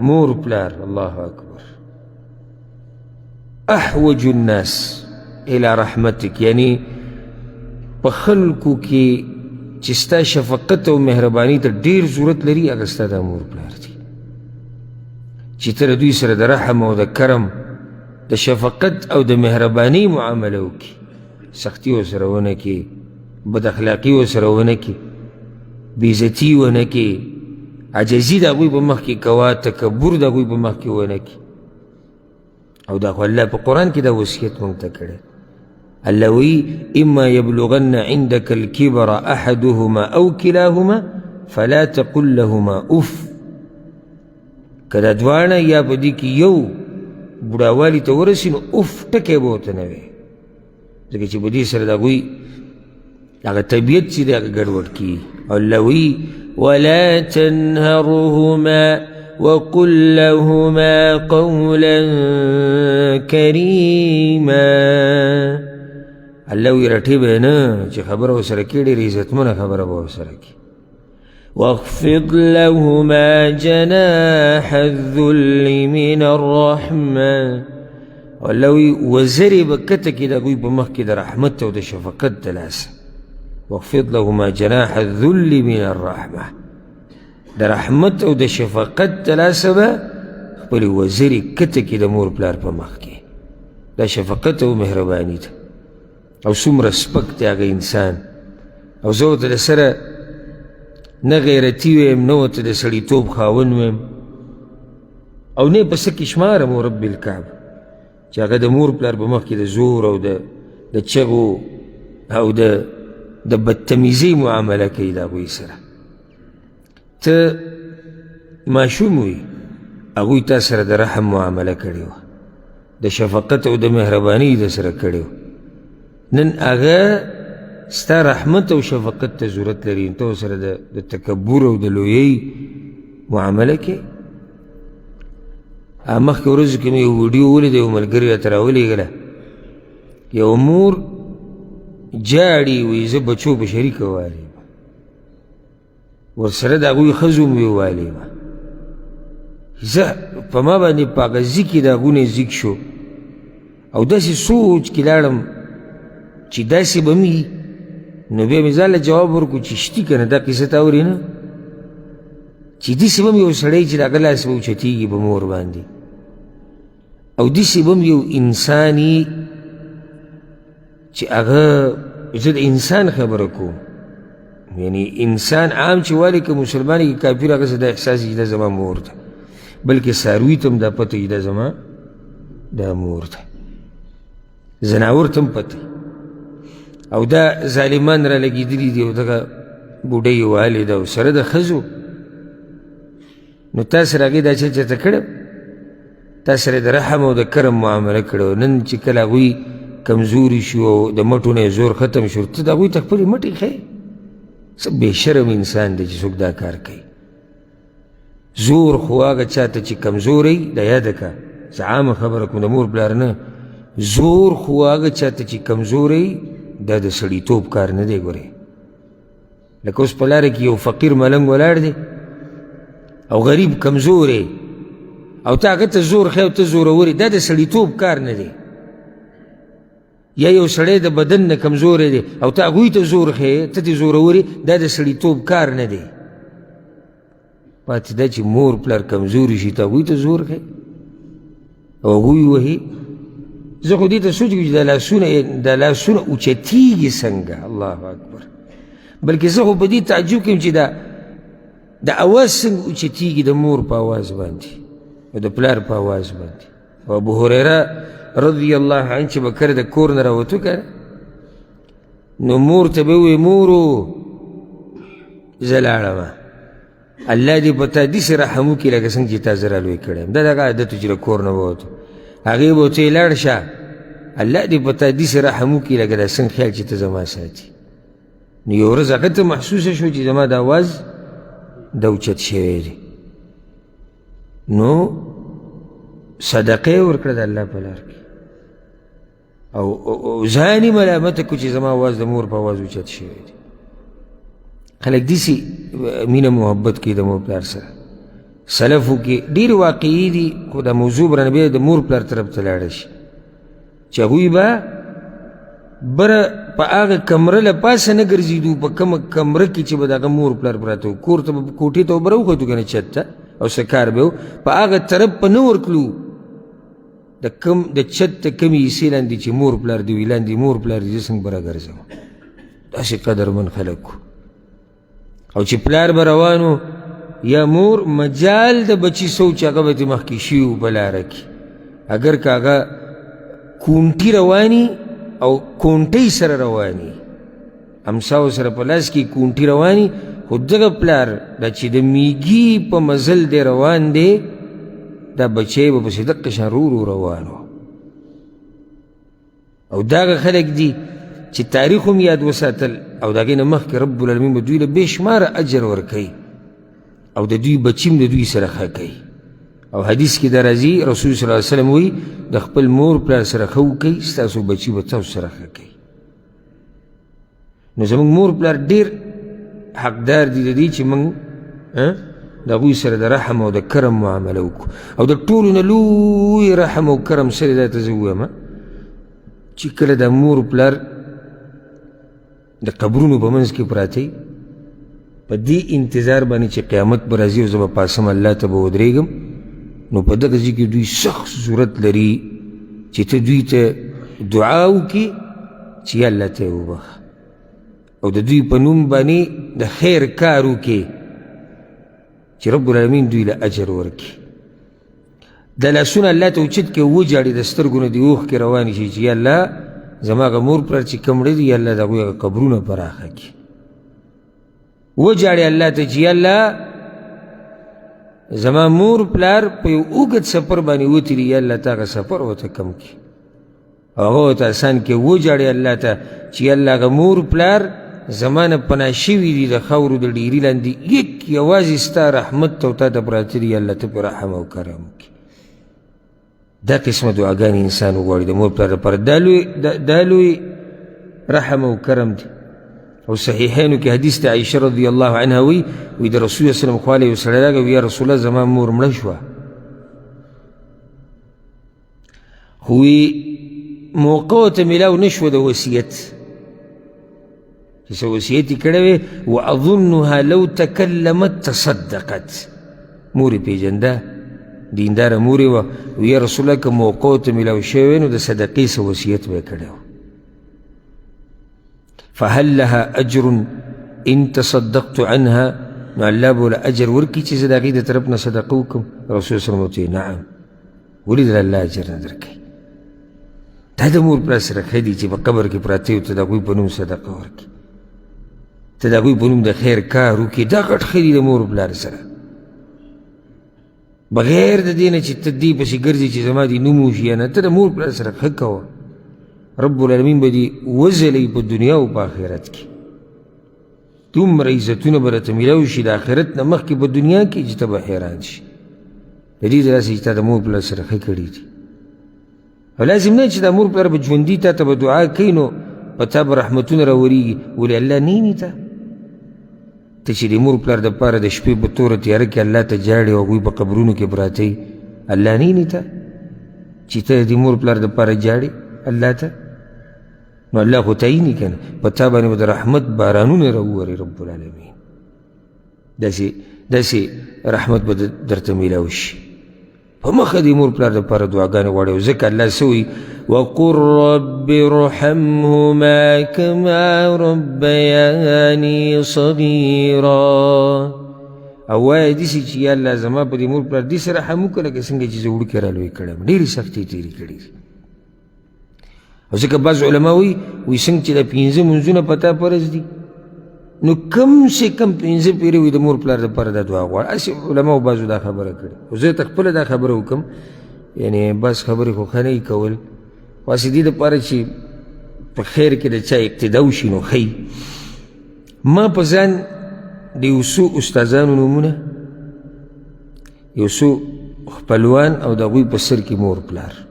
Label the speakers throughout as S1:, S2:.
S1: مور پلار الله اکبر احوج الناس الى رحمتك، یعنی په خلکو کې چې ستا شفقت او مهرباني ته ډېر ضرورت لري هغه ستا دا مور پلار دي چې ته د دوی سره د رحم او د کرم د شفقت او د مهرباني معامله وکړي، سختي ورسره ونه کړي، بد اخلاقي ورسره ونه کړي، بېعزتي ونه کړي، عجزي د هغوی په مخ کې کوه، تکبر د هغوی په مخ کې ونه کړي. او دا خو الله په قرآن کې دا وصیت موږ ته کړی. الله وی اما یبلغن عندك الكبر احدهما او كلاهما فلا تقل لهما اف، که دا دواړه یا په دې کې یو بوډاوالي ته ورسي نو اف ټکی به ورته نه وی، ځکه چې په دې سره د هغوی هغه طبیعت چې دی هغه ګډوډ کېږي. الله وی ولا تنهرهما وقل لهما قولا كريما. الله وی رټې به نه چې خبره ورسره کړي، ډېرې عزتمنه خبره به ورسره کړي. واخفض لهما جناح الذل من الرحمة. الله وی وزرې به کته کړي د هغوی په مخ کې د رحمت او د شفقت د لاسه. واخفض لهما جناح الذل من الرحمة، د رحمت او د شفقت د لاسه به خپلې وزرې کته کړي د مور پلار په مخ کې. دا شفقت او مهرباني ده او څومره سپک دی هغه انسان. او زه ورته د سره نه غیرتي ویم، نه ورته د سړیتوب خاوند ویم، او نه یې په څه کې شمارم رب الکعبه چې هغه د مور پلار په مخ کې د زور او د چغو او د بدتمیزۍ معامله کوي د هغوی سره. ته ماشوم وي، هغوی تا سره د رحم معامله کړې وه، د شفقت او د مهربانۍ د سره کړې وه. نن هغه ستا رحمت او شفقت ته ضرورت لري، ته ورسره د تکبر او د لویۍ معامله کوې. مخکې ورځو کې مې یو ویډیو ولیده، یو ملګري راته راولېږله، یو مور جاړي وایي زه بچو په شریکه والیم، ورسره د هغوی ښځو مې ووالیم. زه په ما باندې په هغه ځي کې د هغو نه ځیږ شو او داسې سوچ کې لاړم چې داسې به مې نو بیا مې ځان له جواب ورکړو چې شتي که نه دا قصه ته اورې نه، چې داسې به م یو سړی چې د هغه لاس به اوچتېږي په مور باندې، او داسې به م یو انسان یي چې هغه زه د انسان خبره کوم، یعنی انسان عام چې والي که مسلمان که کافر هغه څه دا احساس چې دا زما مور ده، بلکې څاروي ته هم دا پته چې دا زما دا مور ده، زناور ته هم پته. او دا ظالمان را لګېدلي دي او دغه بوډۍ یې وهلې ده او سره د ښځو. نو تا سره هغې دا چل چېرته کړی، تا سره د رحم او د کرم معامله کړی. نن چې کله هغوی کمزوري شو او د مټو نه زور ختم شو، ته د هغوی ته خپلې مټې ښیې. څه بې شرم انسان دی چې څوک دا کار کوي. زور خو هغه چا ته چې کمزوری دا یاده که، زه عامه خبره کوم د مور پلار نه، زور خو هغه چا ته چې کمزوری دا د سړیتوب کار نه دی. ګورې لکه اوس په لاره کې یو فقیر ملنګ ولاړ دی او غریب کمزوری او ته هغه ته زور ښیې او ته زورور یې، دا د سړیتوب کار نه دی. یا یو سړی د بدن نه کمزوری دی او ته هغوی ته زور ښیې، ته ترې زورور یې، دا د سړیتوب کار نه دی. پاتې دا چې مور پلار کمزوري شي ته هغوی ته زور ښیې او هغوی وهي. زه خو دې ته سوچ کوم چې دا لاسونه اوچتېږي څنګه، الله اکبر. بلکې زه خو په دې تعجب کوم چې د اواز څنګه اوچتېږي د مور په اواز باندې او د پلار په اواز باندې. او ابو هریره رضی الله عنه چې به کله د کور نه راوتو که نو مور ته به ووایي مورو زه لاړمه، الله دې په تا داسې رحم وکړي لکه څنګه چې تا زه رالوی کړی یم. دا دغه عادت و چې له کور نه به ووتو، هغې به ورته لاړ شه الله دې په تا داسې رحم وکړي لکه دا څنګه خیال چې ته زما ساتي. نو یو ورځ هغه ته محسوسه شو چې زما د اواز دا اوچت شوی دی. نو صدقه یې ورکړه د الله په لار کې او ځان یې ملامته کړو چې زما اواز د مور په اواز اوچت شوی دی. خلک داسې مینه محبت کوي د مور پلار سره سلفو کې ډېر واقعي دي خو دا موضوع برانه بیا د مور پلار طرف ته لاړه شي چې هغوی به بره په هغه کمره له پاسه نه ګرځېدو په کومه کمره کې چې به د هغه مور پلار پراته وو کور ته به کوټې ته به بره وخوتو که نه چت ته او څه کار به و په هغه طرف به نه ورتلو د چت ته کمې حصې لاندې چې مور پلار دي وي لاندې مور پلار دي زه څنګه به راګرځم داسې قدرمن خلک وو او چې پلار به روان و یا مور مجال د بچي سو چې هغه به ترې مخکې شوي وو په لاره کې اگر که هغه کونټي رواني او کونټۍ سره رواني امساو سره په لاس کې کونټي رواني خو دغه پلار دا چې د میږي په مزل دی روان دی دا بچی به پسې دقه شان رو روان و او دغه خلک دي چې تاریخ هم یاد وساتل او د هغې نه مخکې رب العالمین به دوی له بې شماره اجر ورکوي او د دوی بچیم د دوی سره ښه کوي او حدیث کې دا راځي رسول صلی الله علیه وسلم وایي د خپل مور پلار سره ښه وکئ ستاسو بچي به تاسو سره ښه کوي نو زموږ مور پلار ډېر حقدار دي د دې چې موږ د هغوی سره د رحم او د کرم معامله وکړو او د ټولو نه لوی رحم او کرم سره دا ته زه ووایم چې کله د مور پلار د قبرونو په منځ کې پراته وي په دې انتظار باندې چې قیامت به راځي او زه به پاسم الله ته به ودرېږم نو په دغه ځای کې دوی سخت ضرورت لري چې ته دوی ته دعا وکړي چې یا الله ته یې وبخه او د دوی په نوم باندې د خیر کار وکړي چې رب العالمین دوی له اجر ورکړي دا لاسونه الله ته اوچت کړي وجاړي د سترګو نه دې اوښکې روانې شي چې یا الله زما هغه مور پلار چې کوم مړه دي یا الله د هغوی هغه قبرونه پراخه کړي وجاړي الله ته چې یا الله زما مور پلار په یو اوږد سفر باندې وتلي یا الله ته هغه سفر ورته کم کړي او هغه ورته اسان کړي وجاړي الله ته چې یا الله هغه مور پلار زما نه پناه شوي دي د خاورو د ډیري لاندې یوازې ستا رحمت ته او تا ته پراته دي یا الله ته پرې رحم او کرم وکړي دا قسمه دعاګانې انسان وغواړي د مور پلار لپاره دا لوی رحم او کرم دی او صحیحینو کې حدیث د عایشه رضی الله عنها وی د رسول الله وسلم خواله یو سړی راغی وی یا رسول الله زما مور مړه شوه خو وی موقع ورته میلاو نه شوه د وصیت چې څه وصیت یې کړی وی واظنها لو تکلمت تصدقت مور یې پېژنده دینداره مور یې وه وی یا رسول الله که موقع ورته میلاو شوی وی نو د صدقې څه وصیت به یې کړی و فهل لها اجر ان تصدقت عنها نو الله به له اجر ورکړي چې زه د هغې د طرف نه صدقه وکړم رسول صلی الله علیه نعم ولې د الله اجر نه درکوي دا د مور پلار سره ښه دي چې په قبر کې پراته وي ته د هغوی په نوم صدقه ورکړي ته د هغوی په نوم د خیر کار وکړي دا غټ ښه دي د مور پلار سره بغیر د دې نه چې ته دې پسې ګرځې چې زما دې نوم وشي یا نه ته د مور پلار سره ښه کوه رب العالمین به دې وځلی په دنیا او په آخرت کې دومره عزتونه به راته میلاو شي د آخرت نه مخکې په دنیا کې چې ته به حیران شي د دې داسې چې تا د مور پلار سره ښه کړي دي او لازم نه چې دا مور پلار به ژوندي تا ته به دعا کوي نو په تا به رحمتونه راورېږي ولې الله نیني ته ته چې د مور پلار دپاره د شپې په توره تیاره کې الله ته جاړې او هغوی په قبرونو کې پراته وي الله نیني ته چې ته د مور پلار دپاره جاړې الله ته نو الله خو تعیني که نه په تا باندې به د رحمت بارانونه راووري رب العالمین داسې رحمت به درته میلاو شي په مخه د مور پلار دپاره دعاګانې غواړي او ځکه الله څه وایي وقل رب ارحمهما کما ربیاني صغیرا او وایه داسې چې یا الله زما په دې مور پلار داسې رحم وکړه لکه څنګه چې زه وړوکی رالوی کړم ډېرې سختۍ تېرې کړي دي او ځکه بعض علما وایي څنګه چې دا 5 منځونه په تا فرض دي نو کم سے کم 5 پیرې وي د مور پلار دپاره دا دعا غواړه هسې علماو بعضو دا خبره کړې خو زه ته خپله دا خبره وکړم یعنې بس خبرې خو ښه نه یي کول خو هسې دې دپاره چې په خیر کې د چا اقتدا وشي نو ښه ما په ځان د یو څو استادانو نومونه یو څو خپلوان او د هغوی په سر کې مور پلار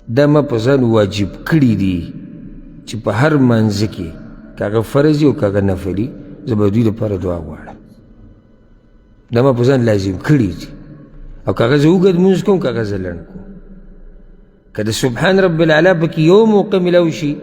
S1: دا ما په ځان واجب کړي دي چې په هر منځه کې که هغه فرض وي او که هغه نفلي زه به دوی دپاره دعا غواړم دا ما په ځان لازم کړي دي او کاغه زه اوږد مونځ کوم کاغه زه لنډ کوم که د سبحان رب العلا پکې یو موقع میلاو شي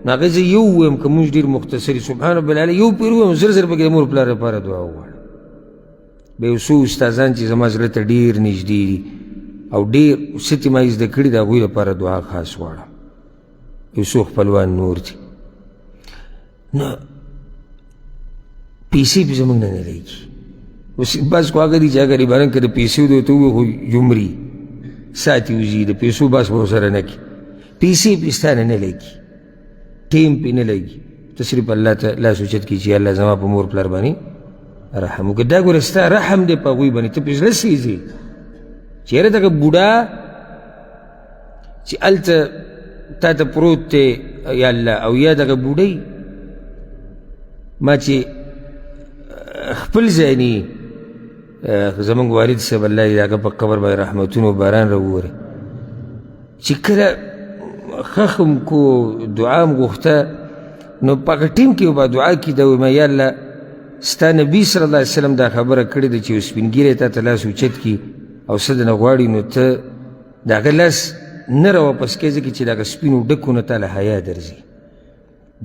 S1: نو هغه زه یو ووایم که مونځ ډېر مختصر سبحان رب العلا یو پیر ووایم زر زر پکې د مور پلار لپاره دعا وغواړم بیا یو څو استادان چې زما زړه ته ډېر نږدې دي او ډېر څه چې ما یې زده کړي د هغوی لپاره دعا خاص غواړم یو څو خپلوان نور دي نو پیسې پې زموږ نه نه لګي اوس بس خو هغه دي چې اگر عبارت که د پیسو دی ورته ووایو خو یمري ساتي وځي د پیسو بس به ورسره نه کړي پیسې پې ستا نه نه لګي ټیم پې نه لګي ته صرف الله ته لاس اوچت کړي چې الله زما په مور پلار باندې رحم وکړه دا ګوره ستا رحم دی په هغوی باندې ته پې زړه سېځې چې یاره دغه بوډا چې هلته تا ته پروت دی یا الله او یا دغه بوډۍ ما چې خپل ځای نه زمونږ والد صاحب الله دې د هغه په قبر باندې رحمتونو باران راووري چې کله خخم کو دعا م غوښته نو په هغه ټیم کې به دعا کېده ویم یا الله ستا نبي صلی الله علیه وسلم دا خبره کړې ده چې یو سپین ږیری تا ته لاس اوچت کړي او څه دنه غواړي نو ته د هغه لاس نه راواپس کړې ځکه چې د هغه سپینو ډکو نه تا له حیا درځي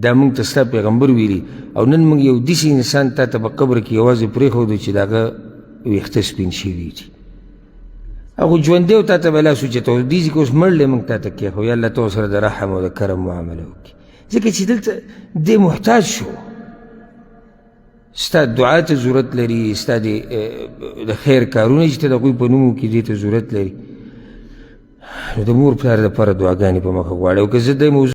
S1: دا مونږ ته ستا پیغمبر ویلي او نن مونږ یو داسې انسان تا ته په قبر کې یوازې پرېښودو چې د هغه ویښته سپین شوي دي هغه ژوندی و تا ته به لاس اوچتو دې ځای کې اوس مړ دی مونږ تا ته کېښو یا الله ته ورسره د رحم او د کرم معامله وکړي ځکه چې دلته دې محتاج شو ستا دعا ته ضرورت لري ستا د خیر کارونه چې ته د هغوی په نومو کې دې ته ضرورت لري نو د مور پلار دپاره دعاګانې په مخه غواړي او که زه دې موضوع